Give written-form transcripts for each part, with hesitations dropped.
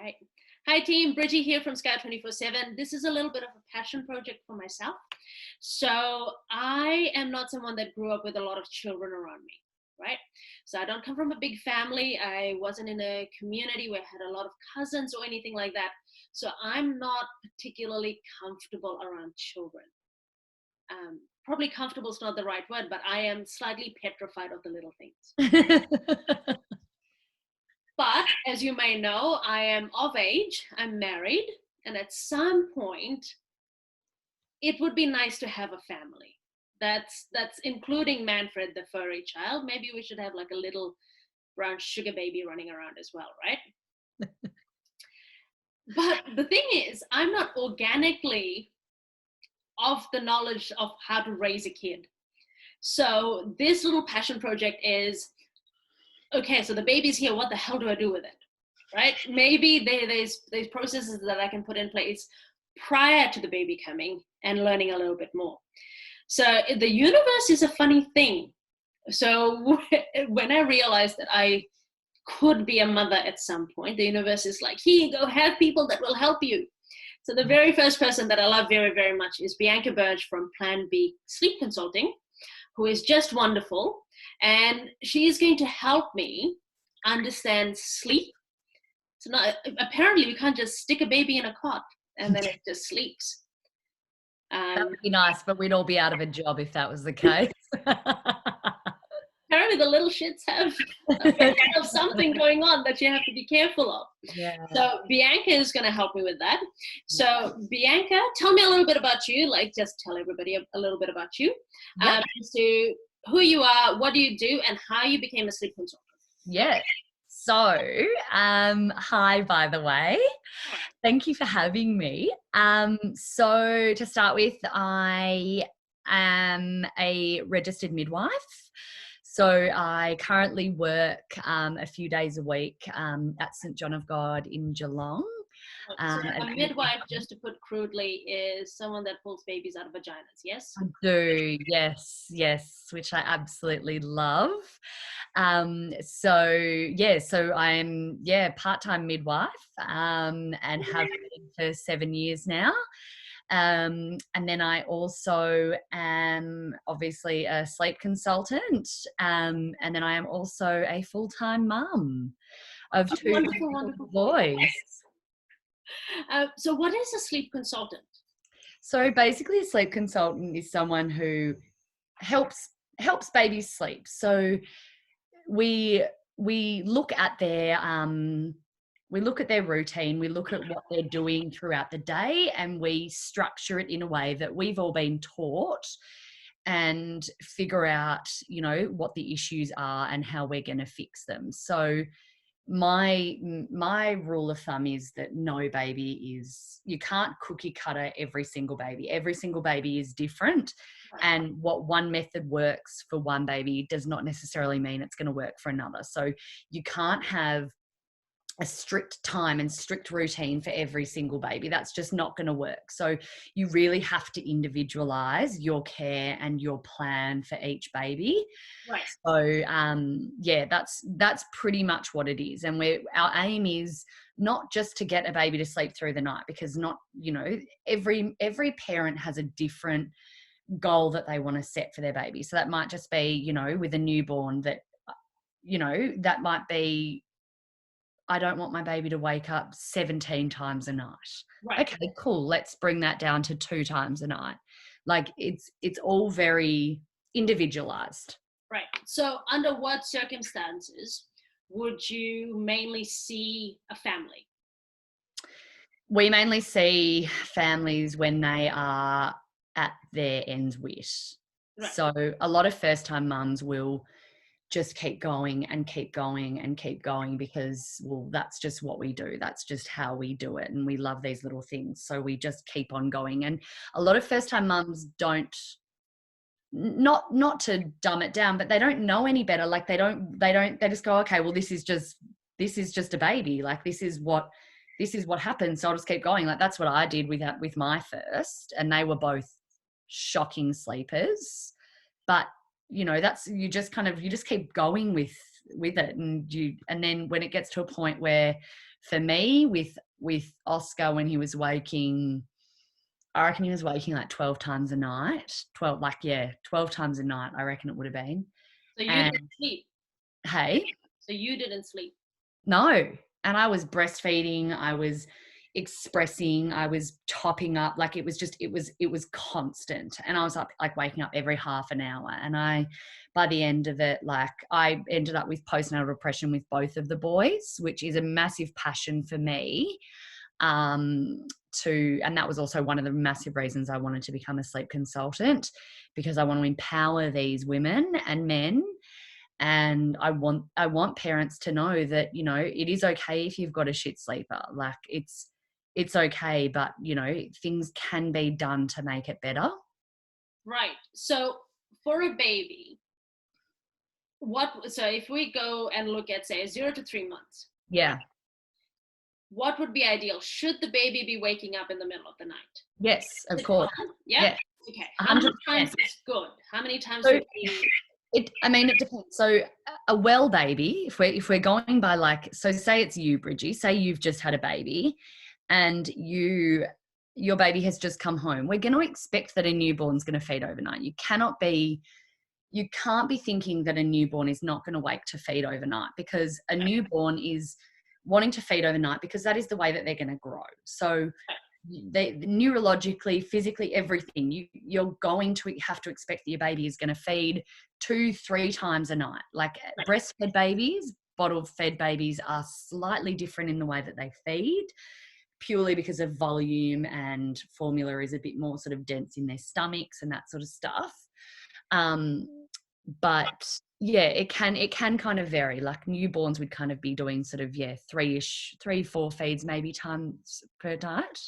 Right. Hi team, Bridgie here from Sky 24/7. This is a little bit of a passion project for myself. So I am not someone that grew up with a lot of children around me, right? So I don't come from a big family. I wasn't in a community where I had a lot of cousins or anything like that. So I'm not particularly comfortable around children. Probably comfortable is not the right word, but I am slightly petrified of the little things. But as you may know, I am of age, I'm married, and at some point, it would be nice to have a family. That's including Manfred, the furry child. Maybe we should have like a little brown sugar baby running around as well, right? But the thing is, I'm not organically of the knowledge of how to raise a kid. So this little passion project is, okay, so the baby's here, what the hell do I do with it? Right? Maybe there's processes that I can put in place prior to the baby coming and learning a little bit more. So the universe is a funny thing. So when I realized that I could be a mother at some point, the universe is like, here you go, have people that will help you. So the very first person that I love very, very much is Bianca Burge from Plan B Sleep Consulting, who is just wonderful. And she is going to help me understand sleep. So not, apparently you can't just stick a baby in a cot and then it just sleeps. That would be nice, but we'd all be out of a job if that was the case. Apparently the little shits have something going on that you have to be careful of. Yeah. So Bianca is going to help me with that. So Bianca, tell me a little bit about you. Like, just tell everybody a little bit about you. As to who you are, what do you do, and how you became a sleep consultant. Yeah. So, hi, by the way. Thank you for having me. So to start with, I am a registered midwife. So I currently work a few days a week at St. John of God in Geelong. So a midwife, just to put crudely, is someone that pulls babies out of vaginas, yes? I do, yes, which I absolutely love. So I'm part-time midwife and have been for 7 years now. And then I also am obviously a sleep consultant, and then I am also a full-time mum of two wonderful boys. So what is a sleep consultant? So basically a sleep consultant is someone who helps babies sleep. So we look at their routine, we look at what they're doing throughout the day, and we structure it in a way that we've all been taught and figure out, what the issues are and how we're going to fix them. So my rule of thumb is that you can't cookie cutter every single baby. Every single baby is different. And what one method works for one baby does not necessarily mean it's going to work for another. So you can't have a strict time and strict routine for every single baby. That's just not going to work. So you really have to individualize your care and your plan for each baby. Right. So that's pretty much what it is. And our aim is not just to get a baby to sleep through the night, because every parent has a different goal that they want to set for their baby. So that might just be, with a newborn that might be, I don't want my baby to wake up 17 times a night. Right. Okay, cool. Let's bring that down to 2 times a night. Like it's all very individualized. Right. So under what circumstances would you mainly see a family? We mainly see families when they are at their ends wit. Right. So a lot of first-time mums will just keep going and keep going and keep going because, well, that's just what we do. That's just how we do it. And we love these little things. So we just keep on going. And a lot of first-time mums not to dumb it down, but they don't know any better. Like they just go, okay, well, this is just a baby. Like this is what happens. So I'll just keep going. Like that's what I did with my first, and they were both shocking sleepers. But you just keep going with it, and then when it gets to a point where, for me, with Oscar, when he was waking, I reckon he was waking like 12 times a night. 12 times a night, I reckon it would have been. So you didn't sleep? Hey? So you didn't sleep? No. And I was breastfeeding, I was expressing, I was topping up. Like, it was constant. And I was up, like, waking up every half an hour. And by the end of it, like, I ended up with postnatal depression with both of the boys, which is a massive passion for me. And that was also one of the massive reasons I wanted to become a sleep consultant, because I want to empower these women and men. And I want parents to know that, you know, it is okay if you've got a shit sleeper. Like, it's okay, but, you know, things can be done to make it better. Right. So for a baby, so if we go and look at, say, 0 to 3 months. Yeah. What would be ideal? Should the baby be waking up in the middle of the night? Yes, of course. Yeah. Okay. How 100%. Many times is good? How many times would be... It depends. So a well baby, if we're going by, like, so say it's you, Bridgie, say you've just had a baby and your baby has just come home. We're going to expect that a newborn's going to feed overnight. You can't be thinking that a newborn is not going to wake to feed overnight, because a newborn is wanting to feed overnight because that is the way that they're going to grow. So they neurologically, physically, everything, you're going to have to expect that your baby is going to feed 2-3 times a night. Like, breastfed babies, bottle fed babies are slightly different in the way that they feed, purely because of volume, and formula is a bit more sort of dense in their stomachs and that sort of stuff. But yeah, it can kind of vary. Like, newborns would kind of be doing sort of 3-4 feeds maybe times per night.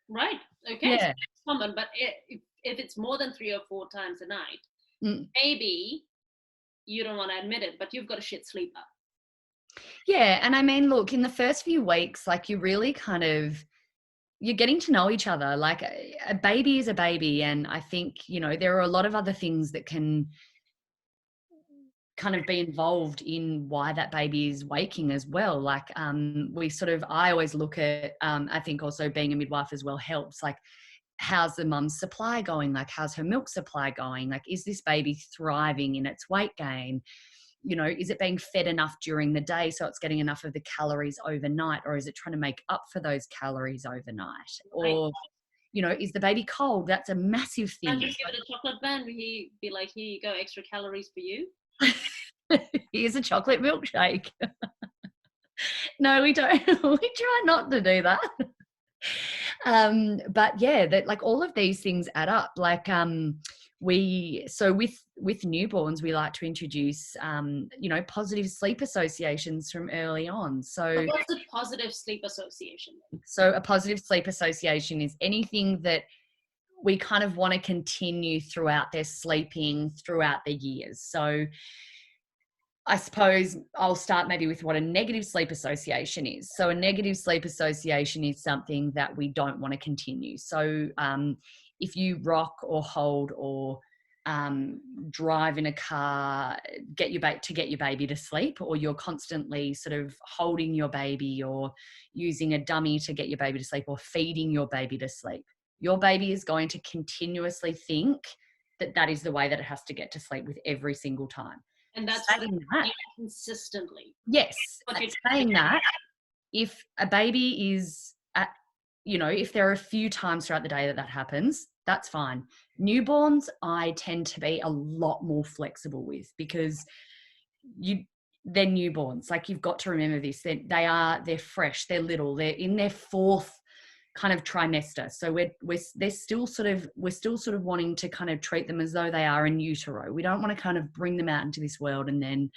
Right. Okay. Yeah. So it's common, but if it's more than 3 or 4 times a night, maybe you don't want to admit it, but you've got a shit sleeper. Yeah, and I mean, look, in the first few weeks, like, you really kind of, you're getting to know each other. Like, a baby is a baby, and I think, you know, there are a lot of other things that can kind of be involved in why that baby is waking as well. Like, I always look at, I think also being a midwife as well helps. Like, how's the mum's supply going? Like, how's her milk supply going? Like, is this baby thriving in its weight gain? You know, is it being fed enough during the day so it's getting enough of the calories overnight, or is it trying to make up for those calories overnight? Or, you know, is the baby cold? That's a massive thing. And just give it a chocolate bun, will he be like, here you go, extra calories for you? Here's a chocolate milkshake. No, we don't. We try not to do that. But yeah, that, like, all of these things add up. Like, with newborns, we like to introduce, you know, positive sleep associations from early on. So what's a positive sleep association? So a positive sleep association is anything that we kind of want to continue throughout their sleeping throughout the years. So I suppose I'll start maybe with what a negative sleep association is. So a negative sleep association is something that we don't want to continue. So if you rock or hold or drive in a car, get your baby to sleep, or you're constantly sort of holding your baby or using a dummy to get your baby to sleep, or feeding your baby to sleep, your baby is going to continuously think that is the way that it has to get to sleep with every single time. And that's consistently. Yes. Saying that, if a baby is at, you know, if there are a few times throughout the day that happens, that's fine. Newborns, I tend to be a lot more flexible with, because they're newborns. Like, you've got to remember this. They're fresh, they're little, they're in their 4th kind of trimester. So we're still sort of wanting to kind of treat them as though they are in utero. We don't want to kind of bring them out into this world and then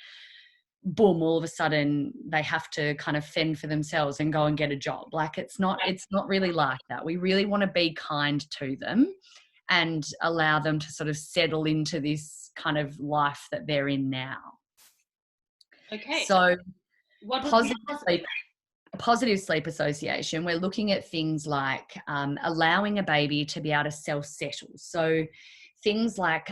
boom, all of a sudden they have to kind of fend for themselves and go and get a job. Like, it's not really like that. We really want to be kind to them and allow them to sort of settle into this kind of life that they're in now. Okay. So positive sleep association, we're looking at things like allowing a baby to be able to self-settle. So things like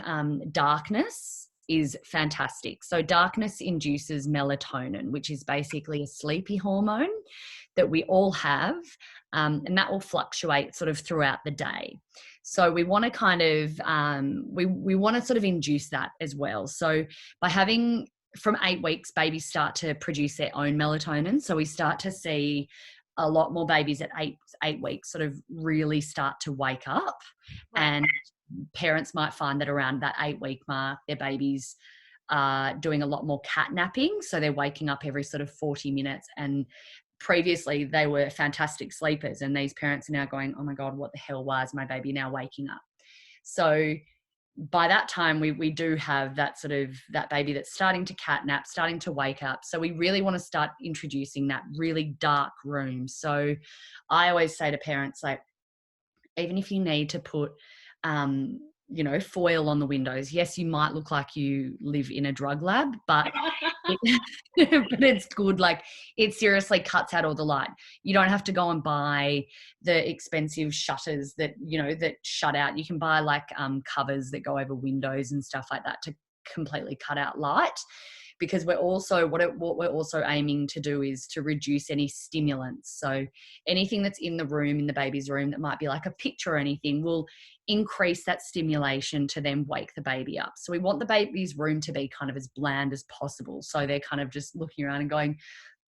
darkness is fantastic. So darkness induces melatonin, which is basically a sleepy hormone that we all have, and that will fluctuate sort of throughout the day. So we want to kind of we want to sort of induce that as well. So by having from 8 weeks, babies start to produce their own melatonin. So we start to see a lot more babies at eight weeks sort of really start to wake up. Right. And parents might find that around that 8-week mark, their babies are doing a lot more cat napping. So they're waking up every sort of 40 minutes. And previously they were fantastic sleepers. And these parents are now going, oh my God, what the hell was my baby now waking up? So by that time, we do have that sort of that baby that's starting to cat nap, starting to wake up. So we really want to start introducing that really dark room. So I always say to parents, like, even if you need to put, foil on the windows, yes, you might look like you live in a drug lab, but but it's good. Like, it seriously cuts out all the light. You don't have to go and buy the expensive shutters that shut out. You can buy like covers that go over windows and stuff like that to completely cut out light, because we're also what we're also aiming to do is to reduce any stimulants. So anything that's in the room, in the baby's room, that might be like a picture or anything, will increase that stimulation to then wake the baby up. So we want the baby's room to be kind of as bland as possible. So they're kind of just looking around and going,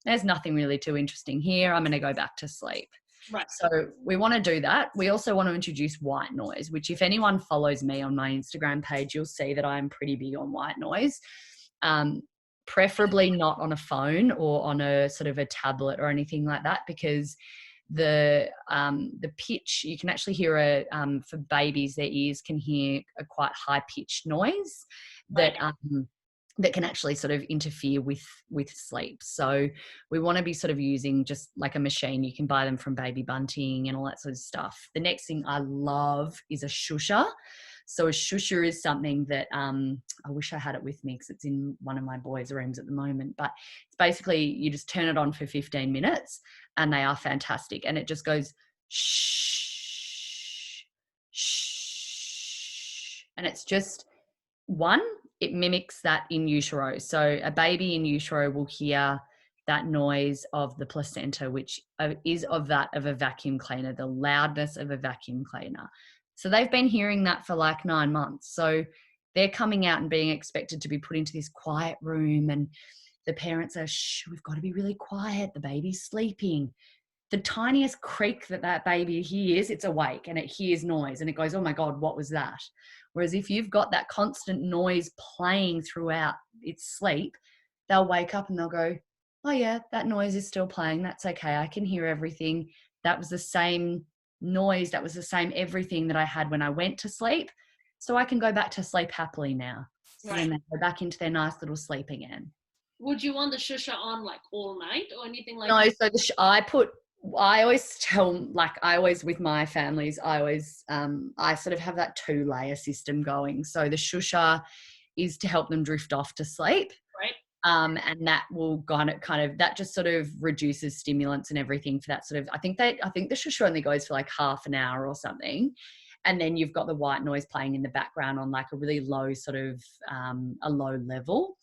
there's nothing really too interesting here. I'm going to go back to sleep. Right. So we want to do that. We also want to introduce white noise, which if anyone follows me on my Instagram page, you'll see that I'm pretty big on white noise. Preferably not on a phone or on a sort of a tablet or anything like that, because the pitch, you can actually hear for babies, their ears can hear a quite high pitched noise that that can actually sort of interfere with sleep. So we want to be sort of using just like a machine. You can buy them from Baby Bunting and all that sort of stuff. The next thing I love is a shusher. So a shusher is something that I wish I had it with me because it's in one of my boys' rooms at the moment. But it's basically you just turn it on for 15 minutes and they are fantastic. And it just goes shh, shh. And it's just it mimics that in utero. So a baby in utero will hear that noise of the placenta, which is of a vacuum cleaner, the loudness of a vacuum cleaner. So they've been hearing that for like 9 months. So they're coming out and being expected to be put into this quiet room, and the parents are, shh, we've got to be really quiet. The baby's sleeping. The tiniest creak that baby hears, it's awake and it hears noise and it goes, oh my God, what was that? Whereas if you've got that constant noise playing throughout its sleep, they'll wake up and they'll go, oh yeah, that noise is still playing. That's okay. I can hear everything. That was the same noise. That was the same everything that I had when I went to sleep. So I can go back to sleep happily now. So then they go back into their nice little sleep again. Would you want the shusher on like all night or anything like that? No, so I always tell, with my families, I sort of have that 2-layer system going. So the shusher is to help them drift off to sleep. Right. And that will kind of that just sort of reduces stimulants and everything for that sort of, I think the shusher only goes for like half an hour or something. And then you've got the white noise playing in the background on like a really low sort of a low level.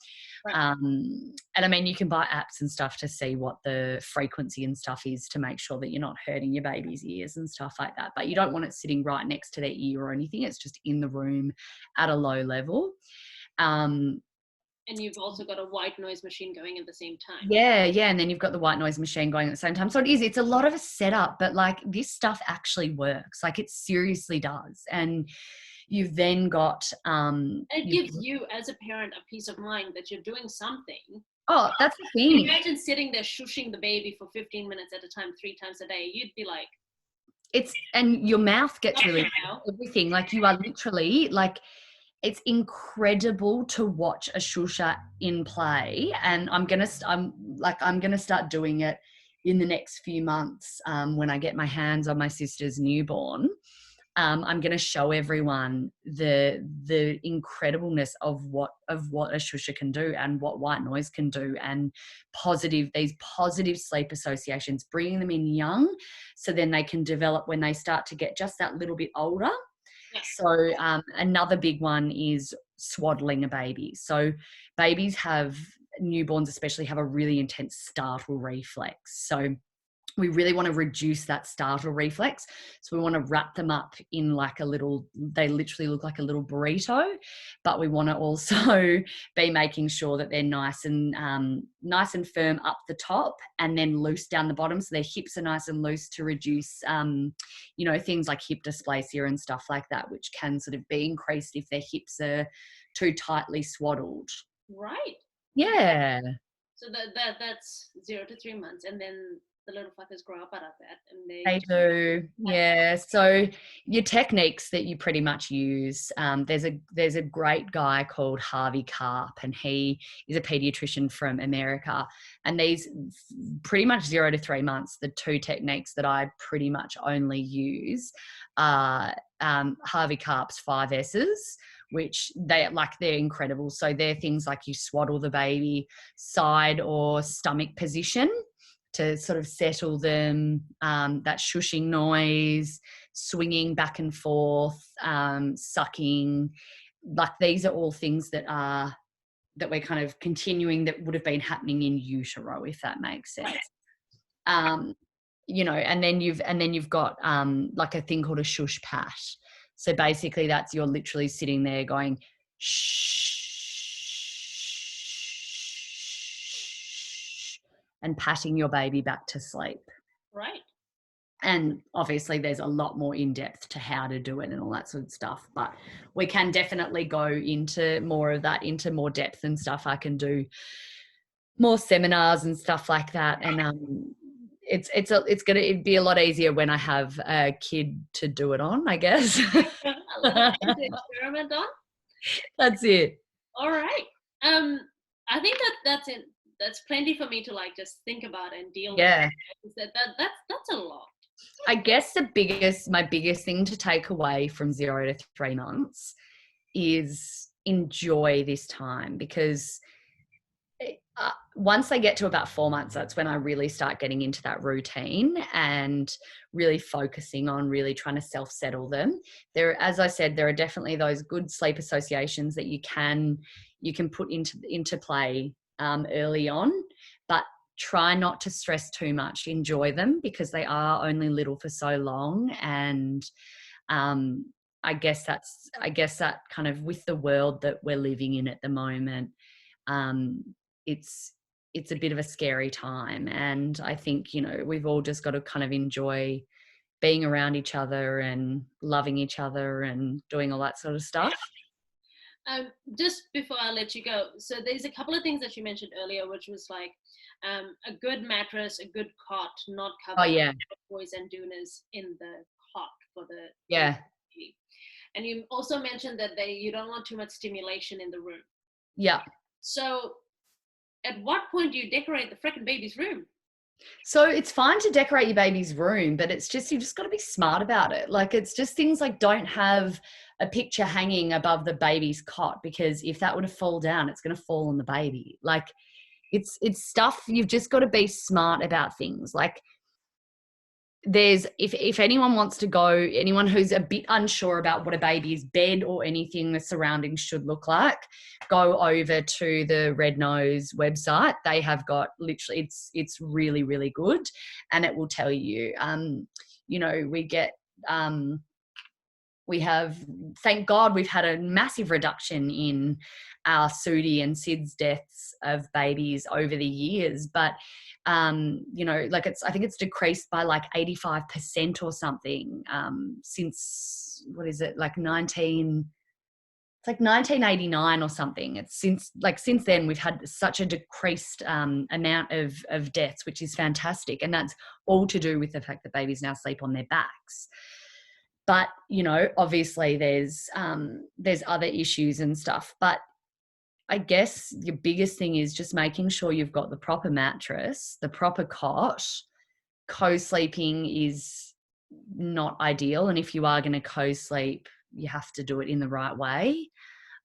Right. And I mean, you can buy apps and stuff to see what the frequency and stuff is to make sure that you're not hurting your baby's ears and stuff like that. But you don't want it sitting right next to their ear or anything. It's just in the room at a low level. And you've also got a white noise machine going at the same time. Yeah. And then you've got the white noise machine going at the same time. So it's a lot of a setup, but like this stuff actually works. Like it seriously does. And you've then got... it gives you as a parent a peace of mind that you're doing something. Oh, that's the thing. Imagine sitting there shushing the baby for 15 minutes at a time, 3 times a day. You'd be like... And your mouth gets really... everything. Like you are literally like... It's incredible to watch a shusher in play, and I'm gonna start doing it in the next few months when I get my hands on my sister's newborn. I'm going to show everyone the incredibleness of what a shusher can do and what white noise can do, and these positive sleep associations, bringing them in young, so then they can develop when they start to get just that little bit older. So another big one is swaddling a baby. So newborns especially have a really intense startle reflex. So we really want to reduce that startle reflex. So we want to wrap them up in like they literally look like a little burrito, but we want to also be making sure that they're nice and firm up the top and then loose down the bottom. So their hips are nice and loose to reduce, things like hip dysplasia and stuff like that, which can sort of be increased if their hips are too tightly swaddled. Right. Yeah. So that's 0 to 3 months, and then the little fuckers grow up out of that, and they do. Yeah. So your techniques that you pretty much use, there's a great guy called Harvey Karp, and he is a pediatrician from America, and these pretty much 0 to 3 months, the two techniques that I pretty much only use are Harvey Karp's 5 S's, which they're incredible. So they're things like you swaddle the baby side or stomach position to sort of settle them, that shushing noise, swinging back and forth, sucking. Like these are all things that we're kind of continuing that would have been happening in utero, if that makes sense. And then you've got like a thing called a shush pat. So basically that's you're literally sitting there going shh and patting your baby back to sleep. Right. And obviously there's a lot more in depth to how to do it and all that sort of stuff, but we can definitely go into more of that, into more depth and stuff. I can do more seminars and stuff like that. And it'd be a lot easier when I have a kid to do it on, I guess. A little bit to experiment on. That's it. All right. I think that's it. That's plenty for me to just think about and deal with. That's a lot. I guess my biggest thing to take away from 0 to 3 months is enjoy this time, because once they get to about 4 months, that's when I really start getting into that routine and really focusing on really trying to self-settle them. As I said, there are definitely those good sleep associations that you can put into play early on, but try not to stress too much. Enjoy them, because they are only little for so long. And I guess that kind of, with the world that we're living in at the moment, it's a bit of a scary time. And I think, we've all just got to kind of enjoy being around each other and loving each other and doing all that sort of stuff. Just before I let you go, so there's a couple of things that you mentioned earlier, which was a good mattress, a good cot, not cover boys and dooners in the cot for the baby. And you also mentioned that you don't want too much stimulation in the room. Yeah. So at what point do you decorate the frickin' baby's room? So it's fine to decorate your baby's room, but it's just, you just got to be smart about it. It's just things like, don't have a picture hanging above the baby's cot, because if that were to fall down, it's going to fall on the baby. It's stuff, you've just got to be smart about things. If anyone wants to go, anyone who's a bit unsure about what a baby's bed or anything the surroundings should look like, go over to the Red Nose website. They have got literally, it's really, really good, and it will tell you. Thank God, we've had a massive reduction in our Sudi and Sid's deaths of babies over the years, but I think it's decreased by 85% or something since, what is it, 1989 or something. It's since then we've had such a decreased amount of deaths, which is fantastic, and that's all to do with the fact that babies now sleep on their backs. But obviously there's other issues and stuff, but I guess your biggest thing is just making sure you've got the proper mattress, the proper cot. Co-sleeping is not ideal, and if you are going to co-sleep, you have to do it in the right way.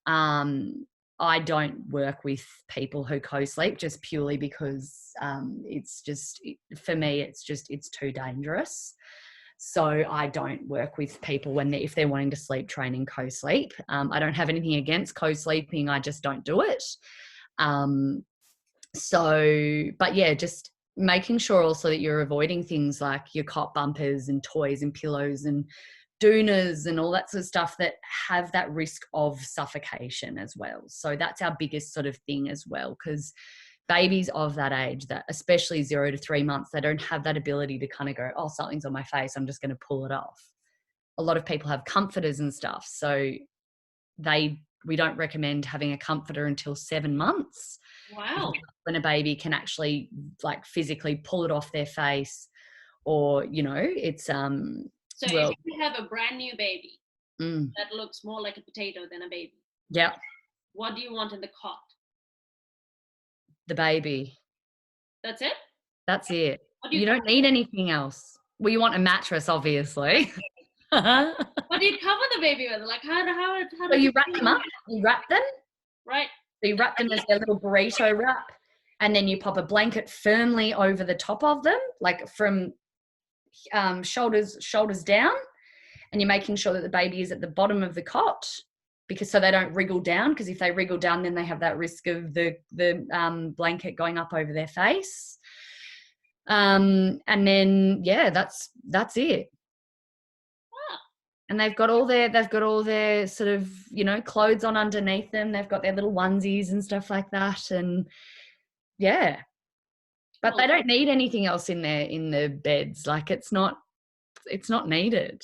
I don't work with people who co-sleep, just purely because for me it's too dangerous. So I don't work with people if they're wanting to sleep train in co-sleep. I don't have anything against co-sleeping. I just don't do it. But yeah, just making sure also that you're avoiding things like your cot bumpers and toys and pillows and doonas and all that sort of stuff that have that risk of suffocation as well. So that's our biggest sort of thing as well, because babies of that age, that especially 0 to 3 months, they don't have that ability to kind of go, oh, something's on my face, I'm just going to pull it off. A lot of people have comforters and stuff, so we don't recommend having a comforter until 7 months. Wow. When a baby can actually like physically pull it off their face, or it's So if you have a brand new baby that looks more like a potato than a baby, yeah, what do you want in the cot? The baby. That's it? That's it. You don't need anything else. Well, you want a mattress, obviously. What do you cover the baby with? Like how so you wrap them up. You wrap them. Right. So you wrap them as their little burrito wrap, and then you pop a blanket firmly over the top of them, like from shoulders down, and you're making sure that the baby is at the bottom of the cot, because so they don't wriggle down, because if they wriggle down, then they have that risk of the blanket going up over their face. And then that's it. Wow. And they've got all their sort of clothes on underneath them. They've got their little onesies and stuff like that, and yeah. But they don't need anything else in the beds. Like it's not needed.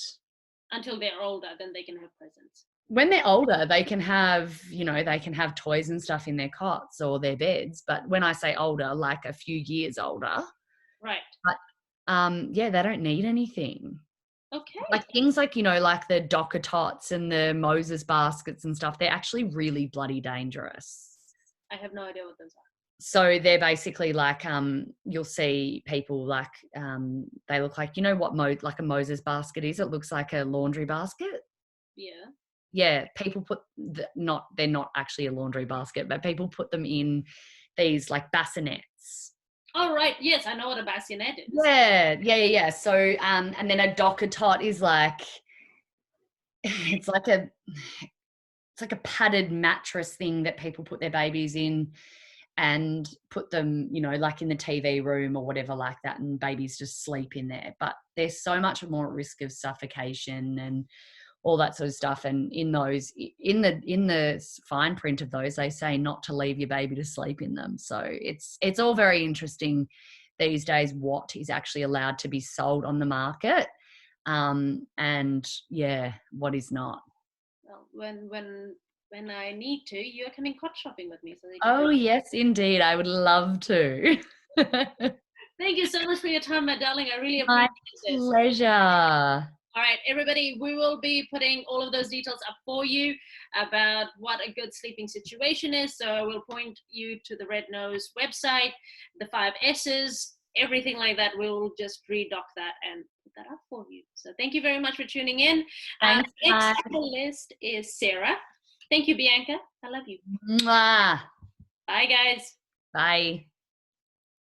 Until they're older, then they can have presents. When they're older, they can have toys and stuff in their cots or their beds. But when I say older, like a few years older. Right. But they don't need anything. Okay. Like things like, like the Docker tots and the Moses baskets and stuff, they're actually really bloody dangerous. I have no idea what those are. So they're basically like, you'll see people like, they look like, what like a Moses basket is? It looks like a laundry basket. Yeah. Yeah. People put, they're not actually a laundry basket, but people put them in these like bassinets. Oh, right. Yes, I know what a bassinet is. Yeah. So, and then a Docker tot is like, it's like a padded mattress thing that people put their babies in and put them, like in the TV room or whatever like that, and babies just sleep in there. But there's so much more at risk of suffocation and all that sort of stuff. And in those, in the fine print of those, they say not to leave your baby to sleep in them. So it's all very interesting these days what is actually allowed to be sold on the market, and what is not. Well, when I need to, you're coming cot shopping with me. So yes, indeed. I would love to. Thank you so much for your time, my darling. I really appreciate this. My pleasure. All right, everybody, we will be putting all of those details up for you about what a good sleeping situation is. So we'll point you to the Red Nose website, the 5 S's, everything like that. We'll just redoc that and put that up for you. So thank you very much for tuning in. Thanks, next on the list is Sarah. Thank you, Bianca. I love you. Mwah. Bye, guys. Bye.